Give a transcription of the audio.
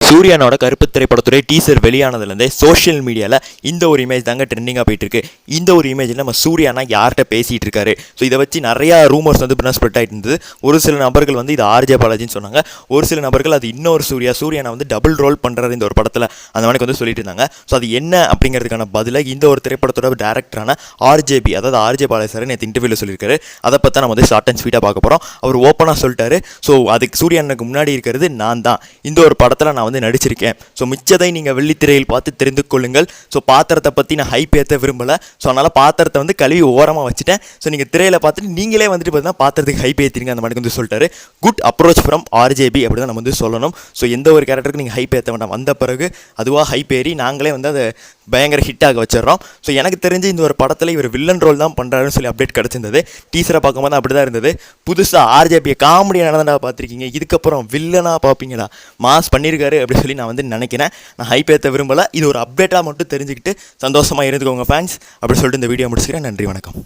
சூர்யானோட கருப்பு திரைப்படத்துடைய teaser வெளியானதுலேருந்தே social மீடியாவில் இந்த ஒரு இமேஜ் தாங்க ட்ரெண்டிங்காக போயிட்டு இருக்கு. இந்த ஒரு இமேஜில் நம்ம சூர்யானா யார்கிட்ட பேசிகிட்டு இருக்காரு. ஸோ இதை வச்சு நிறையா ரூமர்ஸ் வந்து இப்போ ஸ்ப்ரெட் ஆகிட்டு இருந்தது. ஒரு சில நபர்கள் வந்து இது ஆர்ஜே பாலாஜின்னு சொன்னாங்க. ஒரு சில நபர்கள் அது இன்னொரு சூர்யானா வந்து டபுள் ரோல் பண்ணுறாரு இந்த ஒரு படத்தில், அந்த மாதிரி வந்து சொல்லிட்டு இருந்தாங்க. ஸோ அது என்ன அப்படிங்கிறதுக்கான பதிலாக இந்த ஒரு திரைப்படத்தோட டேரக்டரான ஆர்ஜேபி, அதாவது ஆர்ஜே பாலாஜி சார் நேற்று இன்டர்வியூவில் சொல்லியிருக்காரு. அதை பற்றி நம்ம வந்து ஷார்ட் அண்ட் ஸ்வீட்டாக பார்க்க போகிறோம். அவர் ஓப்பனாக சொல்லிட்டாரு. ஸோ அதுக்கு சூர்யானுக்கு முன்னாடி இருக்கிறது நான் தான். இந்த ஒரு படத்தில் நான் வந்து நடிச்சிருக்கேன். ஸோ மிச்சதை நீங்கள் வெள்ளித்திரையில் பார்த்து தெரிந்து கொள்ளுங்கள். ஸோ பாத்திரத்தை பற்றி நான் ஹைப் ஏற்ற விரும்பலை. ஸோ அதனால் பாத்திரத்தை வந்து கழுவி ஓரமாக வச்சுட்டேன். ஸோ நீங்கள் திரையில் பார்த்துட்டு நீங்களே வந்துட்டு பார்த்தீங்கன்னா பாத்திரத்துக்கு ஹைப் ஏற்றிருங்க, அந்த மாதிரி வந்து சொல்லிட்டாரு. குட் அப்ரோச் ஃப்ரம் ஆர்ஜேபி அப்படி தான் நம்ம வந்து சொல்லணும். ஸோ எந்த ஒரு கேரக்டருக்கு நீங்கள் ஹைப் ஏற்ற வேண்டாம். வந்த பிறகு அதுவாக ஹைப் ஏறி நாங்களே வந்து அதை பயங்கர ஹிட்டாக வச்சிடறோம். ஸோ எனக்கு தெரிஞ்சு இந்த ஒரு படத்தில் இவர் வில்லன் ரோல் தான் பண்ணுறாருன்னு சொல்லி அப்டேட் கிடச்சிருந்தது. டீசரை பார்க்கும்போது அப்படி தான் இருந்தது. புதுசாக ஆர்ஜேபியை காமெடியாக நடந்தா பார்த்துருக்கீங்க, இதுக்கப்புறம் வில்லனாக பார்ப்பீங்களா, மாஸ் பண்ணியிருக்காரு அப்படி சொல்லி நான் வந்து நினைக்கிறேன். நான் ஹைப் ஏற்ற விரும்பலை. இது ஒரு அப்டேட்டாக மட்டும் தெரிஞ்சுக்கிட்டு சந்தோஷமாக இருந்துக்கோங்க ஃபேன்ஸ் அப்படி சொல்லிட்டு இந்த வீடியோ முடிச்சுக்கிறேன். நன்றி, வணக்கம்.